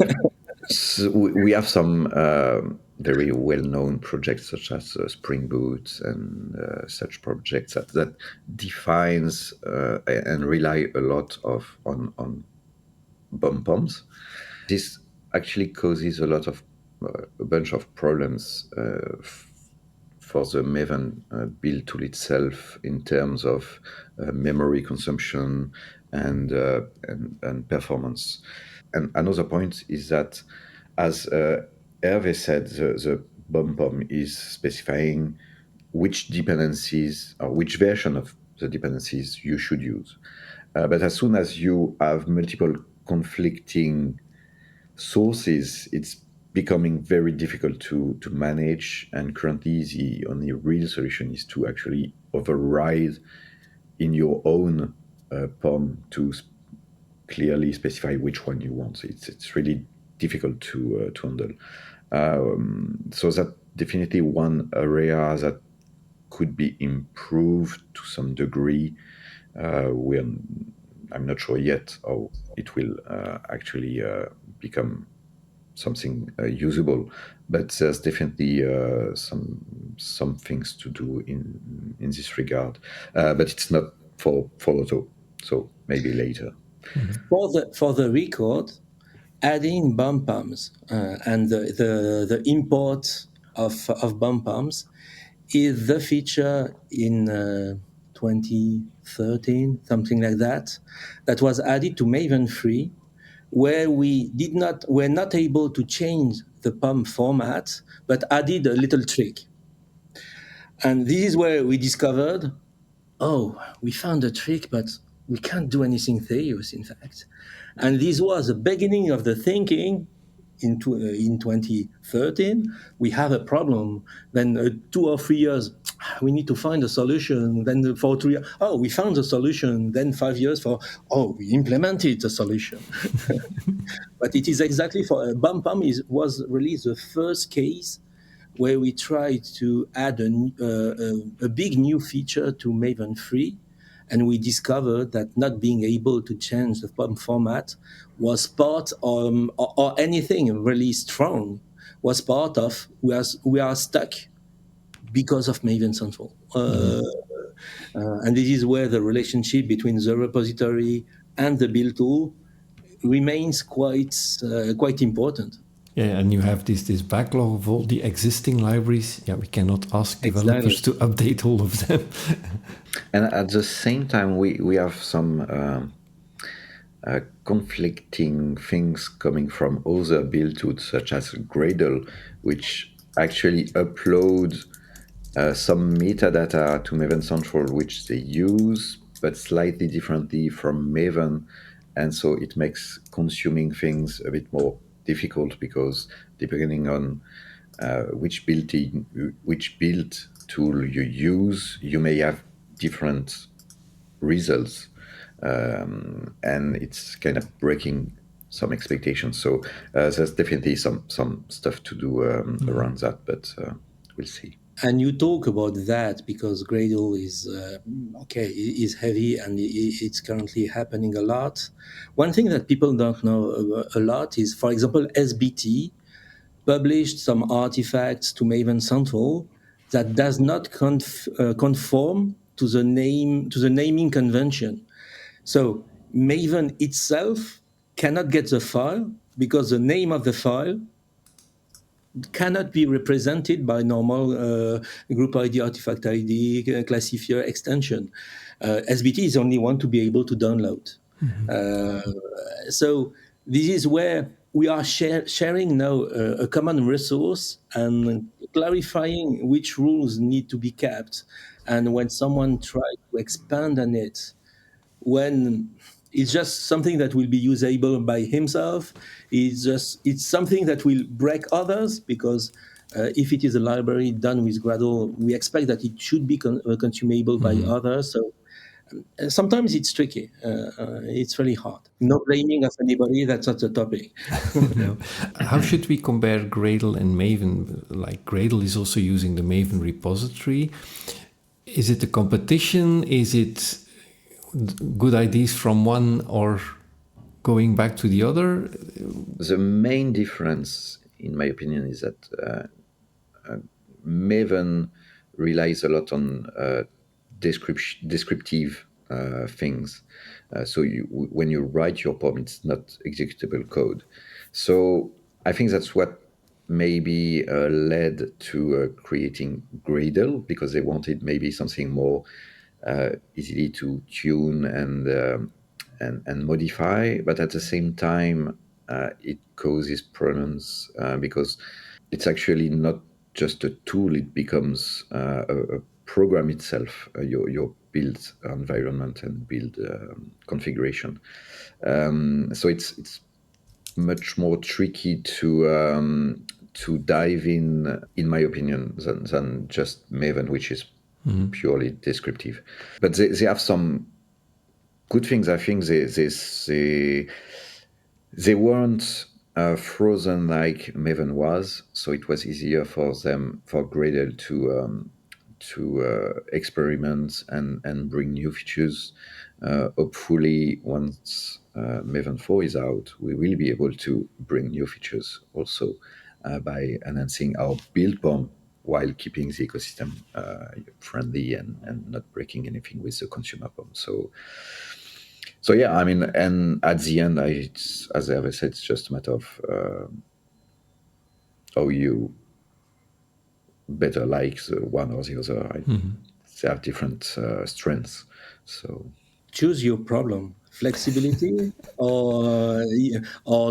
we have some very well-known projects such as Spring Boot and such projects that defines and rely a lot on BOM-POMs. This actually causes a bunch of problems for the Maven build tool itself in terms of memory consumption and performance. And another point is that, as Hervé said, the BOM-POM is specifying which dependencies or which version of the dependencies you should use. But as soon as you have multiple conflicting sources, it's becoming very difficult to manage. And currently, the only real solution is to actually override in your own POM to clearly specify which one you want. It's really difficult to handle. So that definitely one area that could be improved to some degree. I'm not sure yet how it will actually become something usable, but there's definitely some things to do in this regard. But it's not for Lotto, so maybe later. For the record, adding BOM-POMs and the import of BOM-POMs is the feature in 2013, something like that was added to Maven 3, where were not able to change the POM format, but added a little trick. And this is where we discovered, we found a trick, but we can't do anything serious, in fact. And this was the beginning of the thinking. In 2013, we have a problem. Then 2 or 3 years, we need to find a solution. Then for 3 years, we found a solution. Then 5 years we implemented the solution. But it is exactly for BOM-POM was really the first case where we tried to add a big new feature to Maven 3. And we discovered that not being able to change the POM format was part of, or anything really strong, was part of, we are stuck because of Maven Central. And this is where the relationship between the repository and the build tool remains quite important. Yeah, and you have this backlog of all the existing libraries. Yeah, we cannot ask developers to update all of them. And at the same time, we have some conflicting things coming from other build tools, such as Gradle, which actually upload some metadata to Maven Central, which they use, but slightly differently from Maven. And so it makes consuming things a bit more difficult, because depending on which build tool you use, you may have different results, and it's kind of breaking some expectations. So there's definitely some stuff to do around that, but we'll see. And you talk about that because Gradle is heavy, and it's currently happening a lot. One thing that people don't know a lot is, for example, SBT published some artifacts to Maven Central that does not conform to the naming convention. So Maven itself cannot get the file because the name of the file cannot be represented by normal group ID, artifact ID, classifier extension. SBT is only one to be able to download. So this is where we are sharing now a common resource and clarifying which rules need to be kept. And when someone tries to expand on it, when it's just something that will be usable by himself, it's something that will break others, because if it is a library done with Gradle, we expect that it should be consumable by others. So sometimes it's tricky. It's really hard. No blaming of anybody. That's not the topic. No. How should we compare Gradle and Maven? Like, Gradle is also using the Maven repository. Is it a competition? Is it good ideas from one or going back to the other? The main difference, in my opinion, is that Maven relies a lot on descriptive things. So when you write your POM, it's not executable code. So I think that's what maybe led to creating Gradle, because they wanted maybe something more easily to tune and modify, but at the same time it causes problems because it's actually not just a tool; it becomes a program itself, your build environment and build configuration. So it's much more tricky to dive in my opinion, than just Maven, which is purely descriptive. But they have some good things. I think they weren't frozen like Maven was, so it was easier for Gradle to experiment and bring new features. Hopefully, once Maven 4 is out, we will be able to bring new features also by enhancing our build BOM while keeping the ecosystem friendly and not breaking anything with the consumer BOM. So yeah, I mean, and at the end, as I ever said, it's just a matter of how you better like the one or the other. Right? They have different strengths. So choose your problem: flexibility, or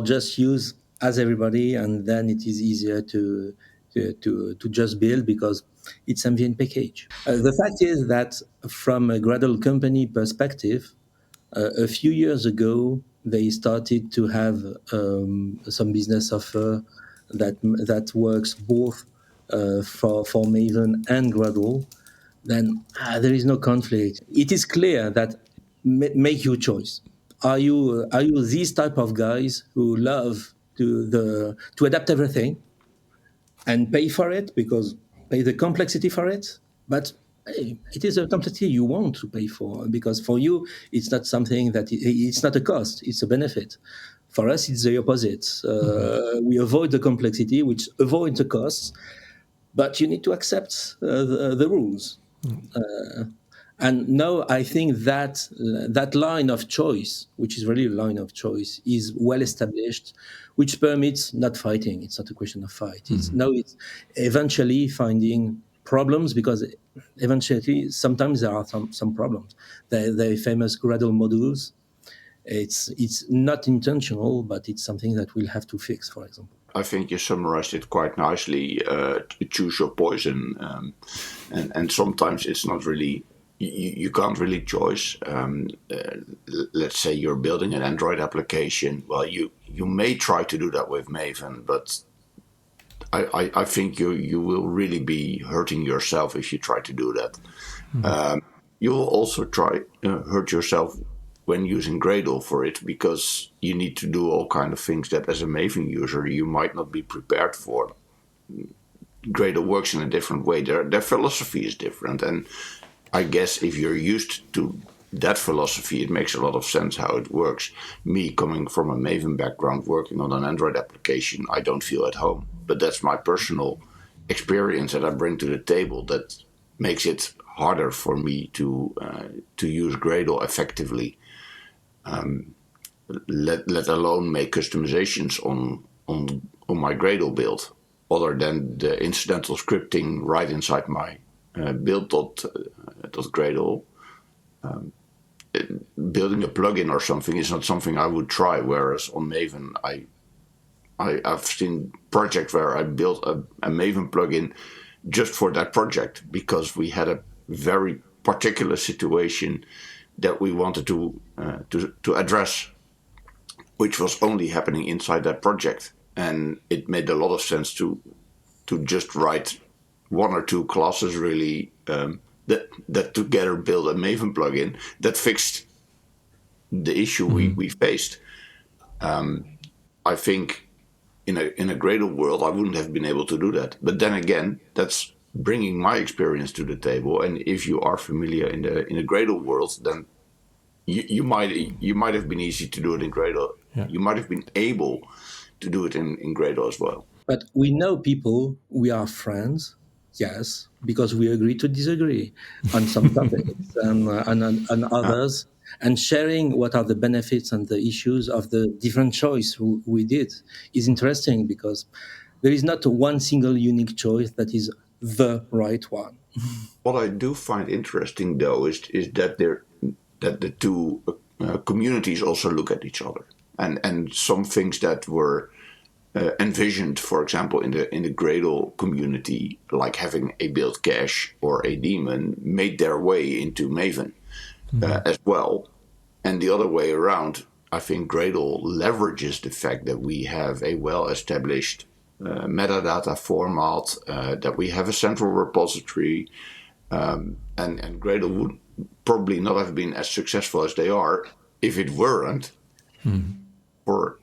just use as everybody, and then it is easier to just build because it's ambient package. The fact is that from a Gradle company perspective, a few years ago they started to have some business offer that works both for Maven and Gradle. Then there is no conflict. It is clear that make your choice. Are you these type of guys who love to adapt everything and pay for it, because pay the complexity for it, but hey, it is a complexity you want to pay for, because for you it's not something that it's not a cost, it's a benefit. For us it's the opposite. We avoid the complexity, which avoids the costs, but you need to accept the rules. And now I think that that line of choice, which is really a line of choice, is well established, which permits not fighting. It's not a question of fight. It's eventually finding problems, because eventually sometimes there are some problems. The famous Gradle modules, it's not intentional, but it's something that we'll have to fix, for example. I think you summarized it quite nicely. Choose your poison, and sometimes it's not really. You can't really choose. Let's say you're building an Android application. Well, you may try to do that with Maven, but I think you will really be hurting yourself if you try to do that. You will also hurt yourself when using Gradle for it, because you need to do all kind of things that as a Maven user you might not be prepared for. Gradle works in a different way. Their philosophy is different, and I guess if you're used to that philosophy, it makes a lot of sense how it works. Me, coming from a Maven background, working on an Android application, I don't feel at home. But that's my personal experience that I bring to the table that makes it harder for me to use Gradle effectively. Let alone make customizations on my Gradle build, other than the incidental scripting right inside my build.gradle. Building a plugin or something is not something I would try, whereas on Maven I've seen projects where I built a Maven plugin just for that project, because we had a very particular situation that we wanted to address, which was only happening inside that project, and it made a lot of sense to just write one or two classes really that together build a Maven plugin that fixed the issue we faced. I think in a Gradle world I wouldn't have been able to do that, but then again, that's bringing my experience to the table. And if you are familiar in the Gradle world, then you might have been easy to do it in Gradle. Yeah. You might have been able to do it in Gradle as well. But we know people, we are friends, yes, because we agree to disagree on some topics and others, and sharing what are the benefits and the issues of the different choice we did is interesting, because there is not one single unique choice that is the right one. What I do find interesting, though, is that the two communities also look at each other, and some things that were envisioned, for example, in the Gradle community, like having a build cache or a daemon, made their way into Maven as well. And the other way around, I think Gradle leverages the fact that we have a well-established metadata format, that we have a central repository, and Gradle would probably not have been as successful as they are if it weren't for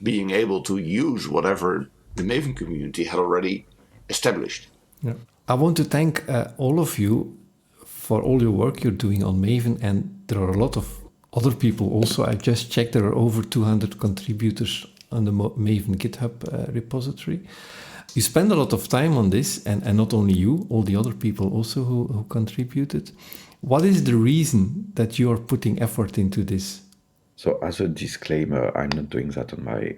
being able to use whatever the Maven community had already established. Yeah. I want to thank all of you for all your work you're doing on Maven, and there are a lot of other people also. I just checked, there are over 200 contributors on the Maven GitHub repository. You spend a lot of time on this, and not only you, all the other people also who contributed. What is the reason that you are putting effort into this? So as a disclaimer, I'm not doing that on my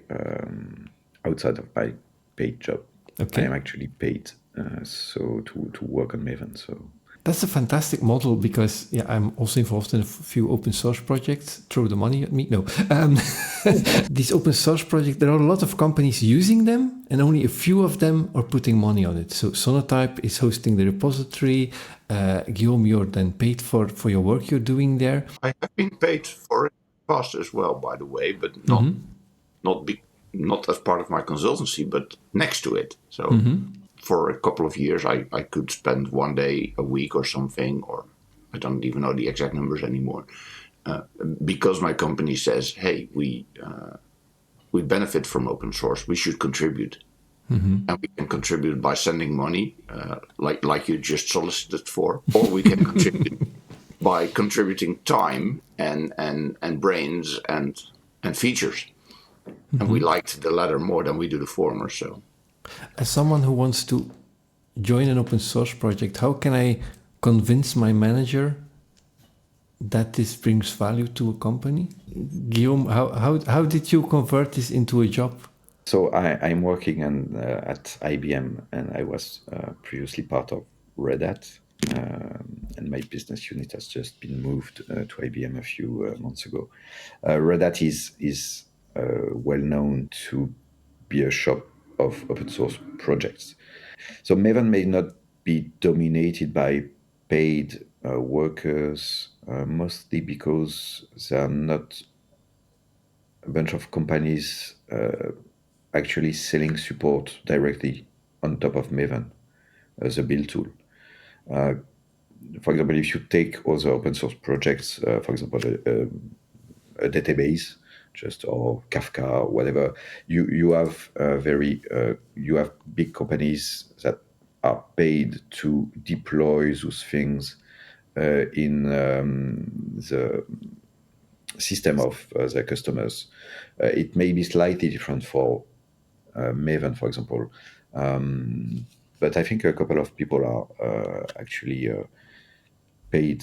outside of my paid job. Okay. I am actually paid so to work on Maven. So that's a fantastic model, because I'm also involved in a few open source projects. Throw the money at me. No. These open source projects, there are a lot of companies using them, and only a few of them are putting money on it. So Sonotype is hosting the repository. Guillaume, you're then paid for your work you're doing there. I have been paid for it past as well, by the way, but not as part of my consultancy, but next to it. So for a couple of years, I could spend one day a week or something, or I don't even know the exact numbers anymore, because my company says, hey, we benefit from open source, we should contribute. And we can contribute by sending money, like you just solicited for, or we can contribute by contributing time and brains and features. And we liked the latter more than we do the former. So, as someone who wants to join an open source project, how can I convince my manager that this brings value to a company. Guillaume, how did you convert this into a job? So I'm working at IBM, and I was previously part of Red Hat, and my business unit has just been moved to IBM a few months ago. Red Hat is well known to be a shop of open source projects. So Maven may not be dominated by paid workers, mostly because there are not a bunch of companies actually selling support directly on top of Maven as a build tool. For example, if you take other open source projects, for example, a database, or Kafka or whatever, you have you have big companies that are paid to deploy those things in the system of their customers. It may be slightly different for Maven, for example, but I think a couple of people are actually paid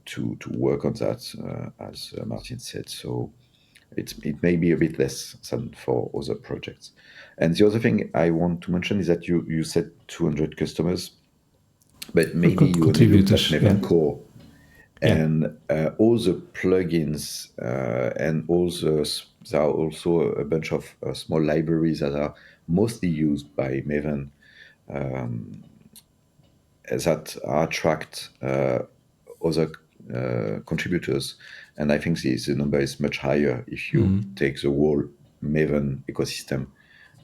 to work on that, as Martin said. So it may be a bit less than for other projects. And the other thing I want to mention is that you said 200 customers, but maybe you only looked at Maven Core. And all the plugins and there are also a bunch of small libraries that are mostly used by Maven that attract other contributors. And I think the number is much higher if you take the whole Maven ecosystem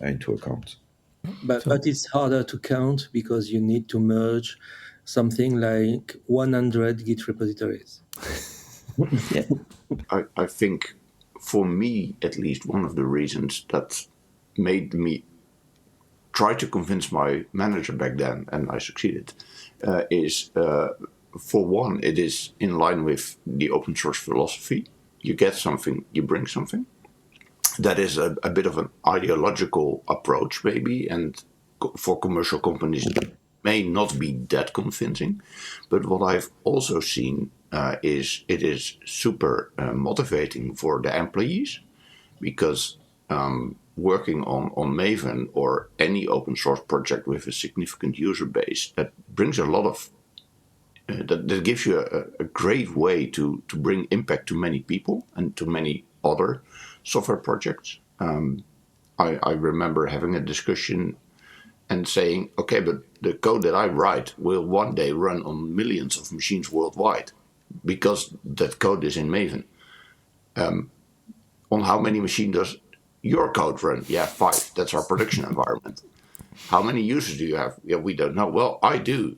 into account. But it's harder to count because you need to merge something like 100 Git repositories. Yeah. I think, for me at least, one of the reasons that made me try to convince my manager back then, and I succeeded, is for one, it is in line with the open source philosophy. You get something, you bring something. That is a bit of an ideological approach, maybe, and for commercial companies that may not be that convincing. But what I've also seen is it is super motivating for the employees, because working on Maven or any open source project with a significant user base, that brings a lot of that gives you a great way to bring impact to many people and to many other software projects. I remember having a discussion and saying, okay, but the code that I write will one day run on millions of machines worldwide because that code is in Maven. On how many machines does your code run? Yeah, 5. That's our production environment. How many users do you have? Yeah, we don't know. Well, I do.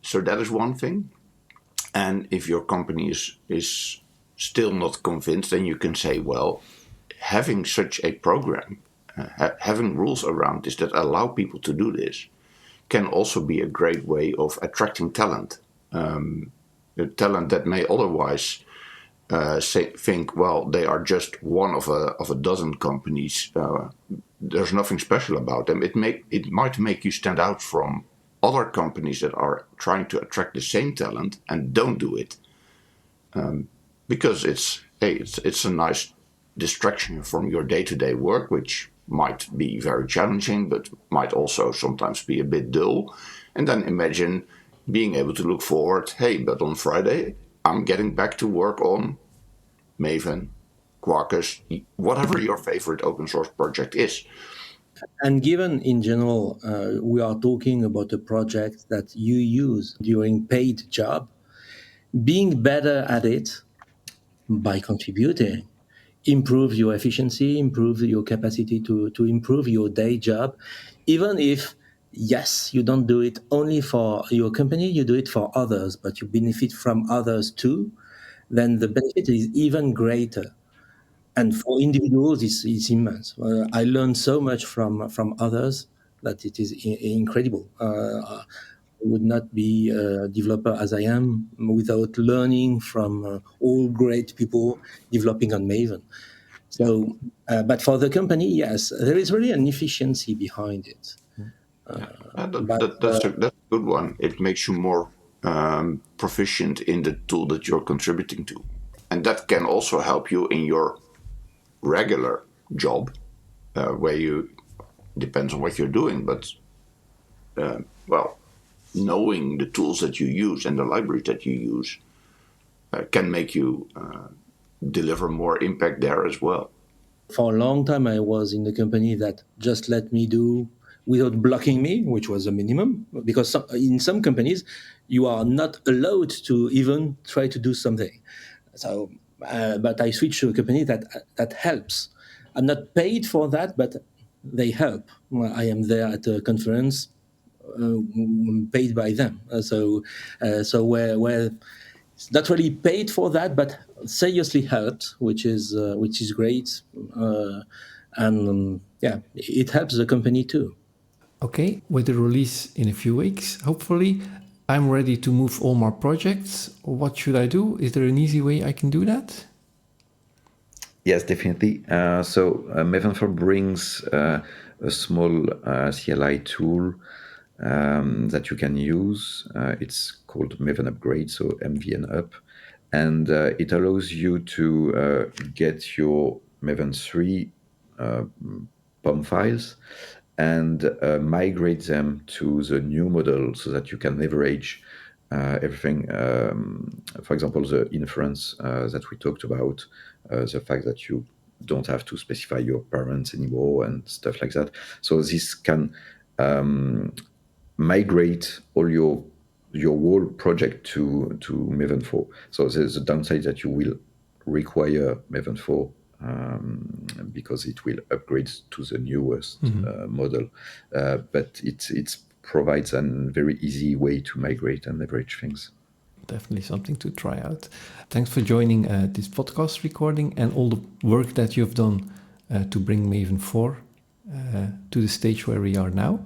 So that is one thing. And if your company is still not convinced, then you can say, well, having such a program, having rules around this that allow people to do this, can also be a great way of attracting talent. Talent that may otherwise think, well, they are just one of a dozen companies. There's nothing special about them. It might make you stand out from other companies that are trying to attract the same talent and don't do it, because it's a nice distraction from your day-to-day work, which might be very challenging, but might also sometimes be a bit dull. And then imagine being able to look forward, hey, but on Friday, I'm getting back to work on Maven, Quarkus, whatever your favorite open source project is. And given in general, we are talking about a project that you use during paid job, being better at it by contributing improve your efficiency, improve your capacity to improve your day job, even if, yes, you don't do it only for your company, you do it for others, but you benefit from others too, then the benefit is even greater. And for individuals, it's immense. I learned so much from others that it is incredible. I would not be a developer as I am without learning from all great people developing on Maven. So, but for the company, yes, there is really an efficiency behind it. That's a good one. It makes you more proficient in the tool that you're contributing to. And that can also help you in your regular job, where you, depends on what you're doing, but knowing the tools that you use and the libraries that you use can make you deliver more impact there as well. For a long time, I was in a company that just let me do without blocking me, which was a minimum, because in some companies, you are not allowed to even try to do something. So, but I switched to a company that helps. I'm not paid for that, but they help. I am there at a conference, paid by them. So where it's not really paid for that, but seriously helped, which is great, and it helps the company too. Okay, with the release in a few weeks, hopefully, I'm ready to move all my projects. What should I do? Is there an easy way I can do that? Yes, definitely. Maven 4 brings a small CLI tool that you can use. It's called Maven Upgrade, so MVN Up. And it allows you to get your Maven 3 POM files and migrate them to the new model so that you can leverage everything. For example, the inference that we talked about, the fact that you don't have to specify your parents anymore and stuff like that. So this can migrate all your whole project to Maven 4. So there's a downside that you will require Maven 4 because it will upgrade to the newest model. But it provides a very easy way to migrate and leverage things. Definitely something to try out. Thanks for joining this podcast recording and all the work that you've done to bring Maven 4 to the stage where we are now.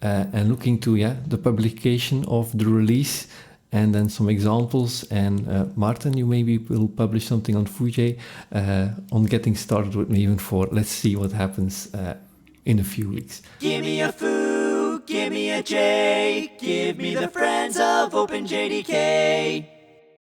And looking to the publication of the release and then some examples. And Martin, you maybe will publish something on Foojay on getting started with Maven 4. Let's see what happens in a few weeks. Give me a foo, give me a J, give me the friends of OpenJDK.